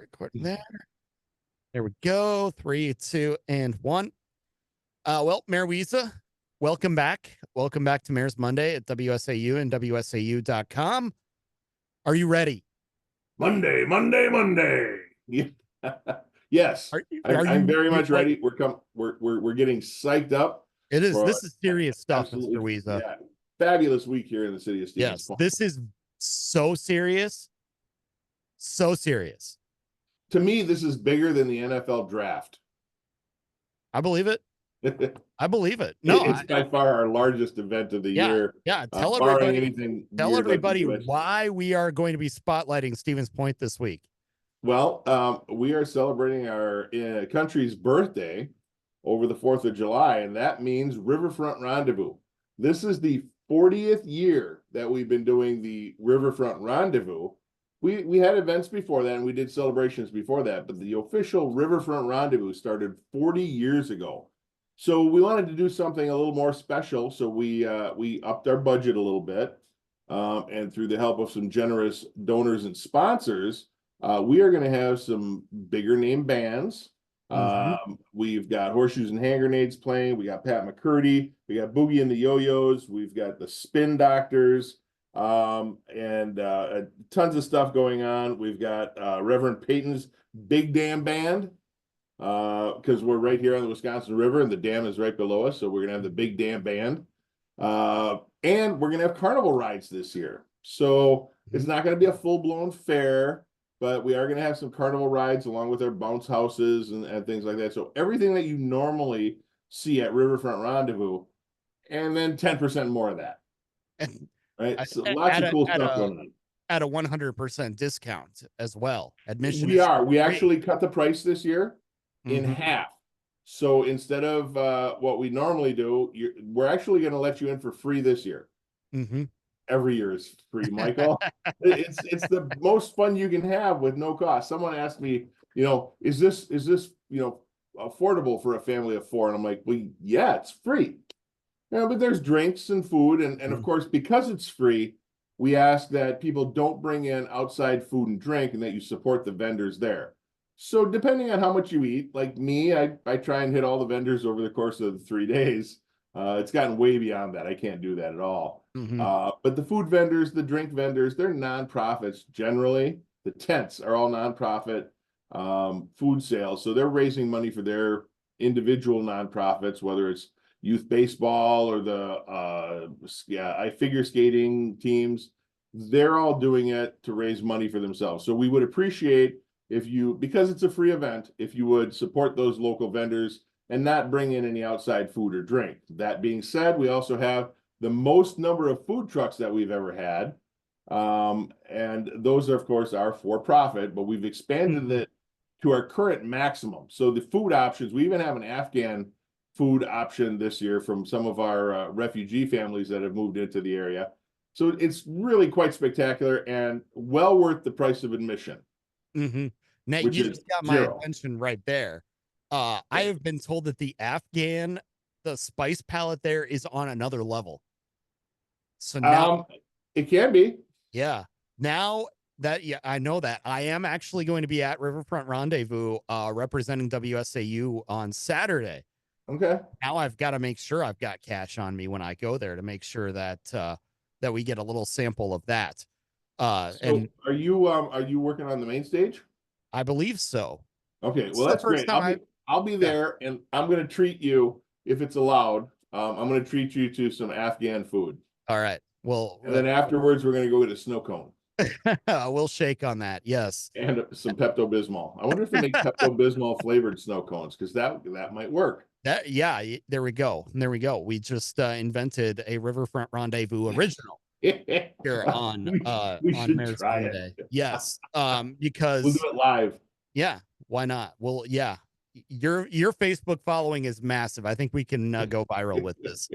Recording there. There we go. 3, 2, and 1. Well, Mayor Wiza, welcome back. Welcome back to Mayor's Monday at WSAU and WSAU.com. Are you ready? Monday. Yeah. Yes, I'm very much ready. We're getting psyched up. This is serious stuff, Mr. Wiza. Yeah, fabulous week here in the city of Stevens Point. This is so serious. So serious. To me, this is bigger than the NFL draft. I believe it. I believe it. No, it's by far our largest event of the year. Yeah. Tell everybody why we are going to be spotlighting Stevens Point this week. Well, we are celebrating our country's birthday over the 4th of July, and that means Riverfront Rendezvous. This is the 40th year that we've been doing the Riverfront Rendezvous. We had events before that, and we did celebrations before that, but the official Riverfront Rendezvous started 40 years ago. So we wanted to do something a little more special, so we upped our budget a little bit, and through the help of some generous donors and sponsors, we are going to have some bigger name bands. We've got Horseshoes and Hand Grenades playing. We got Pat McCurdy. We got Boogie and the Yo-Yos. We've got the Spin Doctors. And tons of stuff going on. We've got Reverend Peyton's Big Dam Band, because we're right here on the Wisconsin River and the dam is right below us. So we're going to have the Big Dam Band. And we're going to have carnival rides this year. So it's not going to be a full-blown fair, but we are going to have some carnival rides along with our bounce houses and things like that. So everything that you normally see at Riverfront Rendezvous, and then 10% more of that. Right, so lots of cool stuff going on. At a 100% discount as well. Admission. We actually cut the price this year in half. So instead of what we normally do, we're actually going to let you in for free this year. Every year is free, Michael. it's the most fun you can have with no cost. Someone asked me, is this affordable for a family of 4? And I'm like, well, yeah, it's free. But there's drinks and food, and of course, because it's free, we ask that people don't bring in outside food and drink, and that you support the vendors there. So depending on how much you eat, like me, I try and hit all the vendors over the course of the 3 days. It's gotten way beyond that. I can't do that at all. But the food vendors, the drink vendors, they're nonprofits generally. The tents are all nonprofit food sales, so they're raising money for their individual nonprofits, whether it's youth baseball or the figure skating teams. They're all doing it to raise money for themselves. So we would appreciate if you, because it's a free event, if you would support those local vendors and not bring in any outside food or drink. That being said, we also have the most number of food trucks that we've ever had. And those, of course, are for profit, but we've expanded it to our current maximum. So the food options, we even have an Afghan food option this year from some of our refugee families that have moved into the area. So it's really quite spectacular and well worth the price of admission. Now, you just got my attention right there. I have been told that the spice palette there is on another level. So now it can be. Yeah. Now that, I know that I am actually going to be at Riverfront Rendezvous representing WSAU on Saturday. Okay. Now I've got to make sure I've got cash on me when I go there to make sure that that we get a little sample of that. And are you working on the main stage? I believe so. Okay, well that's great. I'll be there, and I'm going to treat you, if it's allowed. I'm going to treat you to some Afghan food. All right. Well, and then afterwards we're going to go get a snow cone. We'll shake on that. Yes. And some Pepto-Bismol. I wonder if they make Pepto-Bismol flavored snow cones, because that might work. There we go. We just invented a Riverfront Rendezvous original here on Mayor's Monday. Yes. Because we'll do it live. Yeah, why not? Well, yeah. Your Facebook following is massive. I think we can go viral with this.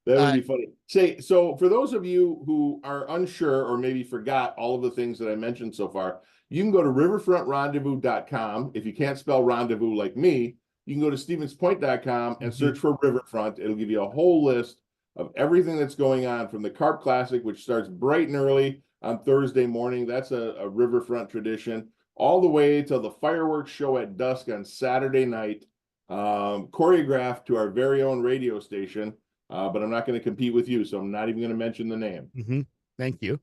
That would be funny. So for those of you who are unsure or maybe forgot all of the things that I mentioned so far, you can go to riverfrontrendezvous.com. If you can't spell rendezvous like me, you can go to stevenspoint.com and search for Riverfront. It'll give you a whole list of everything that's going on, from the Carp Classic, which starts bright and early on Thursday morning. That's a Riverfront tradition. all the way till the fireworks show at dusk on Saturday night, choreographed to our very own radio station. But I'm not going to compete with you, so I'm not even going to mention the name. Mm-hmm. Thank you.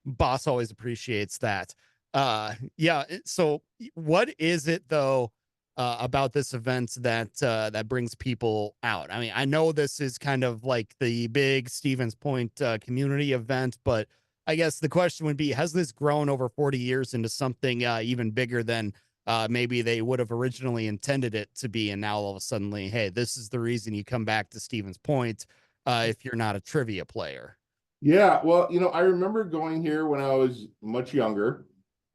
Boss always appreciates that. Yeah. So, what is it though about this event that that brings people out? I mean, I know this is kind of like the big Stevens Point community event, but I guess the question would be: has this grown over 40 years into something even bigger than maybe they would have originally intended it to be? And now all of a sudden, hey, this is the reason you come back to Stevens Point if you're not a trivia player. Yeah, well, I remember going here when I was much younger,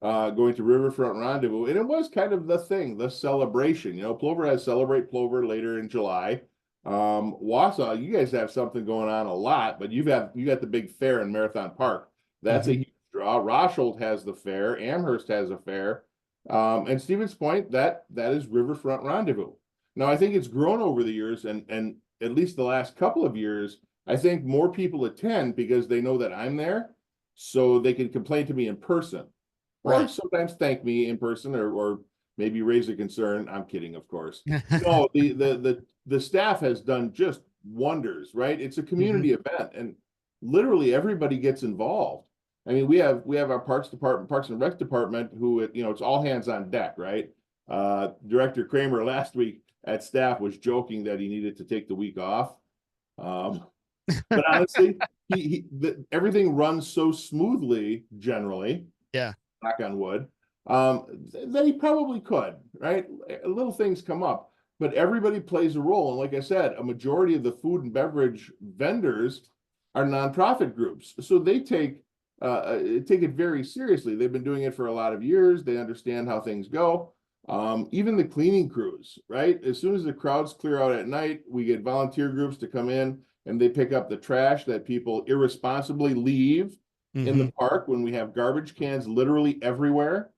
going to Riverfront Rendezvous, and it was kind of the thing, the celebration. Plover has Celebrate Plover later in July. Wausau, you guys have something going on a lot, but you got the big fair in Marathon Park. That's a huge draw. Rosholt has the fair, Amherst has a fair, and Stevens Point, that is Riverfront Rendezvous. Now, I think it's grown over the years, and at least the last couple of years, I think more people attend because they know that I'm there, so they can complain to me in person, or Right. sometimes thank me in person, or maybe raise a concern. I'm kidding, of course. No, the staff has done just wonders, right? It's a community event, and literally everybody gets involved. I mean, we have our Parks and Rec department, who it's all hands on deck, right? Director Kramer last week at staff was joking that he needed to take the week off. But honestly, everything runs so smoothly generally. Yeah. Knock on wood. That he probably could, right? Little things come up, but everybody plays a role. And like I said, a majority of the food and beverage vendors are nonprofit groups, so they take it very seriously. They've been doing it for a lot of years. They understand how things go. Even the cleaning crews, right? As soon as the crowds clear out at night, we get volunteer groups to come in and they pick up the trash that people irresponsibly leave in the park when we have garbage cans literally everywhere.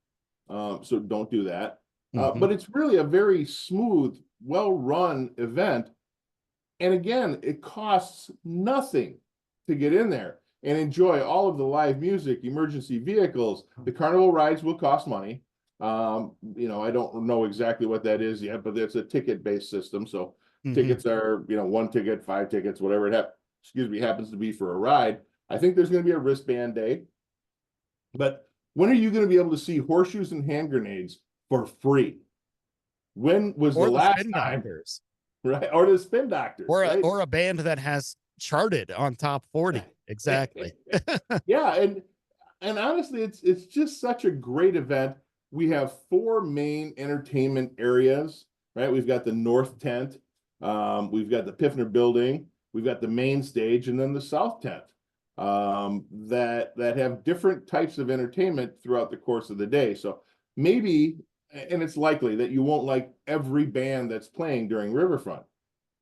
So don't do that. But it's really a very smooth, well-run event. And again, it costs nothing to get in there and enjoy all of the live music, emergency vehicles. The carnival rides will cost money. I don't know exactly what that is yet, but it's a ticket-based system. So tickets are, 1 ticket, 5 tickets, whatever happens to be for a ride. I think there's going to be a wristband day. But when are you going to be able to see horseshoes and hand grenades for free? When was the last spin time? Doctors. Right? Or the spin doctors. Right? Or a band that has charted on top 40. Exactly. Yeah, and honestly, it's just such a great event. We have 4 main entertainment areas, right? We've got the North Tent, we've got the Piffner Building, we've got the main stage, and then the South Tent, that have different types of entertainment throughout the course of the day. So maybe, and it's likely that you won't like every band that's playing during Riverfront,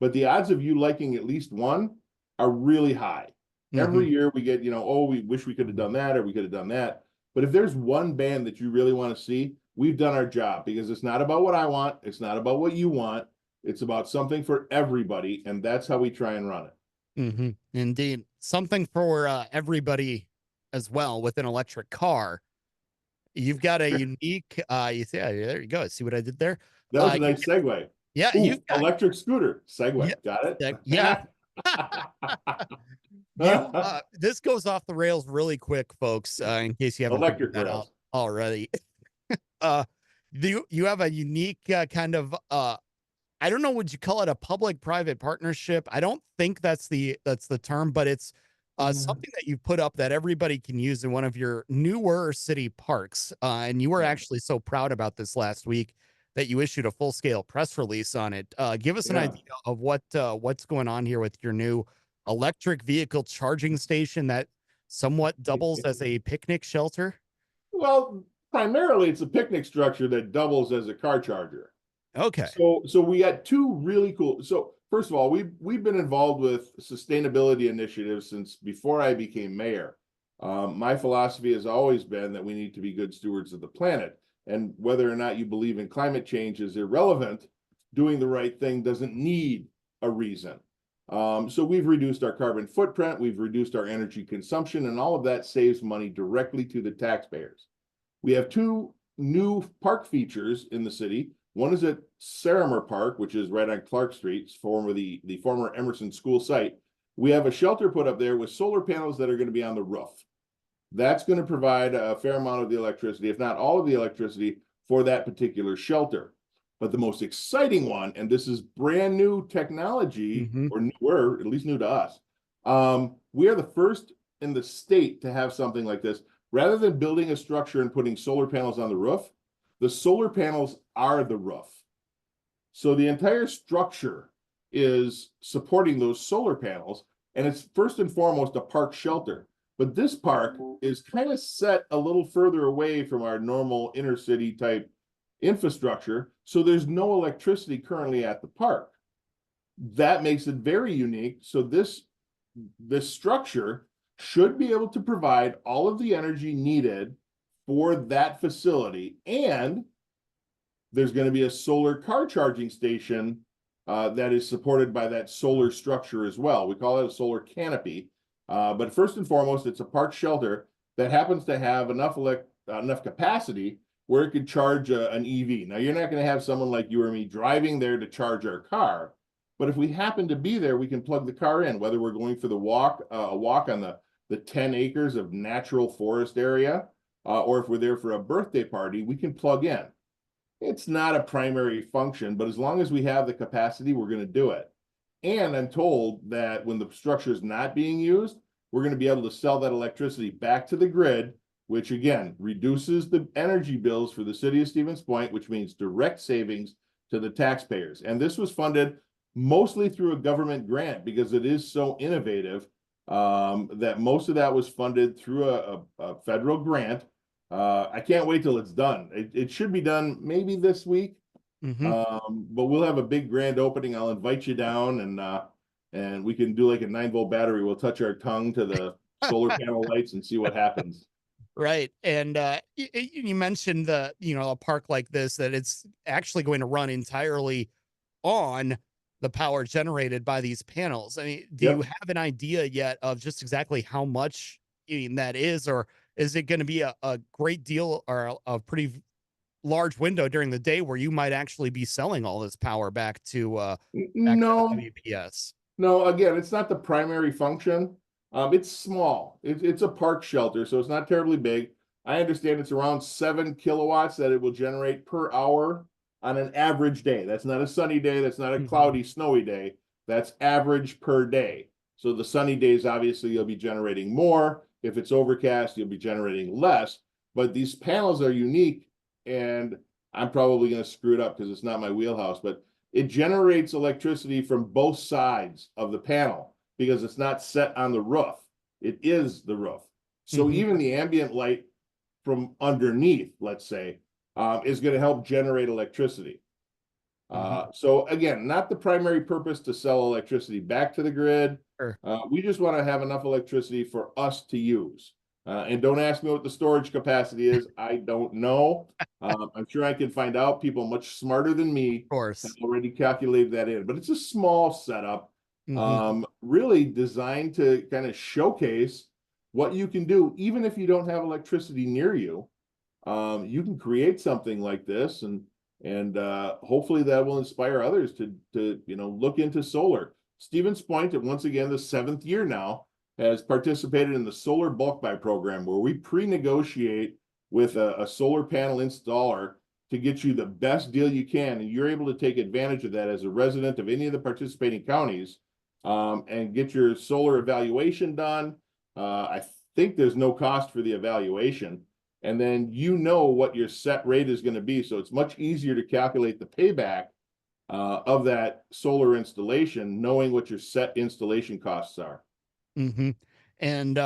but the odds of you liking at least one are really high. Every year we get, we wish we could have done that, or we could have done that. But if there's one band that you really want to see, we've done our job, because it's not about what I want. It's not about what you want. It's about something for everybody. And that's how we try and run it. Indeed. Something for everybody as well with an electric car. You've got a unique, there you go. See what I did there? That was a nice segue. Yeah. Ooh, electric scooter segue. Yeah, Got it? Yeah. This goes off the rails really quick, folks, in case you haven't electric figured that rails out already. You have a unique kind of I don't know, would you call it a public-private partnership? I don't think that's the term, but it's something that you put up that everybody can use in one of your newer city parks. And you were actually so proud about this last week that you issued a full-scale press release on it. Give us an idea of what's going on here with your new electric vehicle charging station that somewhat doubles as a picnic shelter. Well, primarily it's a picnic structure that doubles as a car charger. Okay. So we got 2 really cool. So first of all, we've been involved with sustainability initiatives since before I became mayor. My philosophy has always been that we need to be good stewards of the planet, and whether or not you believe in climate change is irrelevant. Doing the right thing doesn't need a reason. So we've reduced our carbon footprint, we've reduced our energy consumption, and all of that saves money directly to the taxpayers. We have 2 new park features in the city. One is at Sarimer Park, which is right on Clark Street, the former Emerson School site. We have a shelter put up there with solar panels that are going to be on the roof. That's going to provide a fair amount of the electricity, if not all of the electricity, for that particular shelter. But the most exciting one, and this is brand new technology, or newer, at least new to us. We are the first in the state to have something like this. Rather than building a structure and putting solar panels on the roof, the solar panels are the roof. So the entire structure is supporting those solar panels, and it's first and foremost a park shelter. But this park is kind of set a little further away from our normal inner city type infrastructure, so there's no electricity currently at the park. That makes it very unique. So this structure should be able to provide all of the energy needed for that facility. And there's going to be a solar car charging station that is supported by that solar structure as well. We call it a solar canopy. But first and foremost, it's a park shelter that happens to have enough capacity where it could charge an EV. Now, you're not going to have someone like you or me driving there to charge our car. But if we happen to be there, we can plug the car in, whether we're going for a walk on the 10 acres of natural forest area, or if we're there for a birthday party, we can plug in. It's not a primary function, but as long as we have the capacity, we're going to do it. And I'm told that when the structure is not being used, we're going to be able to sell that electricity back to the grid, which again reduces the energy bills for the city of Stevens Point, which means direct savings to the taxpayers. And this was funded mostly through a government grant because it is so innovative that most of that was funded through a federal grant. I can't wait till it's done. It should be done maybe this week. But we'll have a big grand opening. I'll invite you down, and we can do like a 9-volt battery. We'll touch our tongue to the solar panel lights and see what happens. Right. And you mentioned a park like this, that it's actually going to run entirely on the power generated by these panels. I mean, do you have an idea yet of just exactly how much that is, or is it going to be a great deal or a pretty large window during the day where you might actually be selling all this power back to No, WPS? no, again, it's not the primary function. It's small. It's a park shelter, so it's not terribly big. I understand it's around 7 kilowatts that it will generate per hour on an average day. That's not a sunny day. That's not a cloudy, snowy day. That's average per day. So the sunny days, obviously, you'll be generating more. If it's overcast, you'll be generating less. But these panels are unique, and I'm probably going to screw it up because it's not my wheelhouse, but it generates electricity from both sides of the panel because it's not set on the roof. It is the roof. So even the ambient light from underneath, let's say, is going to help generate electricity. So again, not the primary purpose to sell electricity back to the grid. Sure. We just want to have enough electricity for us to use. And don't ask me what the storage capacity is. I don't know. I'm sure I can find out. People much smarter than me Of course. have already calculated that in. But it's a small setup, really designed to kind of showcase what you can do, even if you don't have electricity near you. You can create something like this, and hopefully that will inspire others to look into solar. Stevens Point, and once again, the 7th year now, has participated in the solar bulk buy program, where we pre-negotiate with a solar panel installer to get you the best deal you can, and you're able to take advantage of that as a resident of any of the participating counties, and get your solar evaluation done. I think there's no cost for the evaluation, and then you know what your set rate is going to be, so it's much easier to calculate the payback of that solar installation, knowing what your set installation costs are. And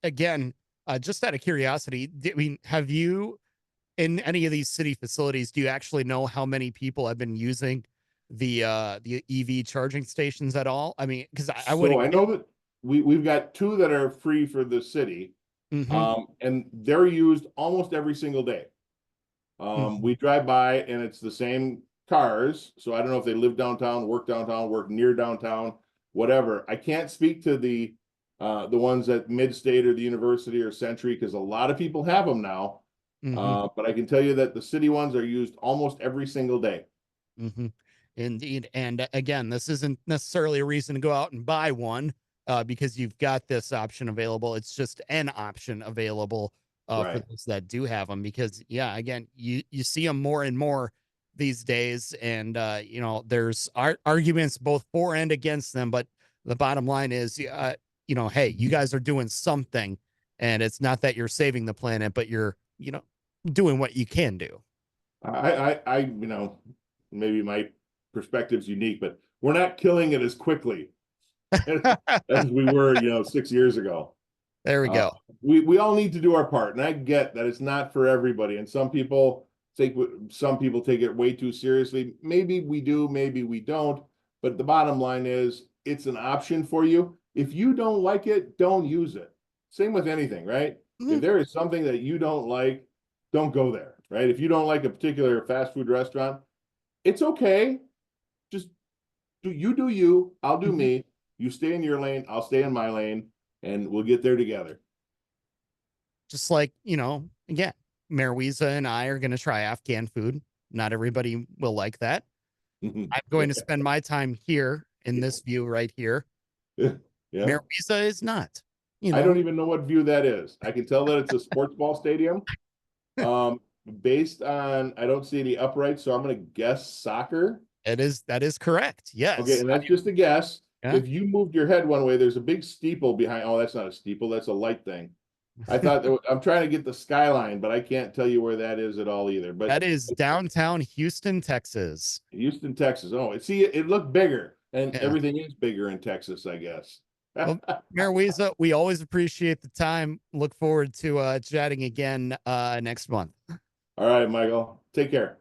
again, just out of curiosity, I mean, have you, in any of these city facilities, do you actually know how many people have been using the EV charging stations at all? I mean, because I would. So I know that we've got 2 that are free for the city, and they're used almost every single day. We drive by and it's the same cars. So I don't know if they live downtown, work near downtown, whatever. I can't speak to the ones at Midstate or the university or Century, because a lot of people have them now. Hmm. But I can tell you that the city ones are used almost every single day. Hmm. Indeed. And again, this isn't necessarily a reason to go out and buy one because you've got this option available. It's just an option available for Right. those that do have them. Because yeah, again, you see them more and more these days, and there's arguments both for and against them. But the bottom line is, hey, you guys are doing something, and it's not that you're saving the planet, but you're doing what you can do. Maybe my perspective's unique, but we're not killing it as quickly as we were, 6 years ago. There we Uh, go. we all need to do our part, and I get that it's not for everybody. And some people take it way too seriously. Maybe we do, maybe we don't. But the bottom line is, it's an option for you. If you don't like it, don't use it. Same with anything, right? If Mhm. there is something that you don't like, don't go there, right? If you don't like a particular fast food restaurant, it's okay. Just do you, I'll do Mhm. me. You stay in your lane, I'll stay in my lane, and we'll get there together. Just like, again, Mayor Wiza and I are going to try Afghan food. Not everybody will like that. I'm going to spend my time here in this view right here. Yeah. Mayor Wiza is not, you I don't know, even know what view that is. I can tell that it's a sports ball stadium. Um, Based on I don't see any uprights, so I'm gonna guess soccer. that is correct. Okay, Yes. and that's just a guess. Yeah. If you moved your head one way, there's a big steeple behind. Oh, that's not a steeple, that's a light thing. I'm trying to get the skyline, but I can't tell you where that is at all either. But That is downtown Houston, Texas. Houston, Texas. Oh, see, it looked bigger, and Yeah. everything is bigger in Texas, I guess. All Well, Mayor Wiza, we always appreciate the time. Look forward to chatting again next month. right, Michael. Take care.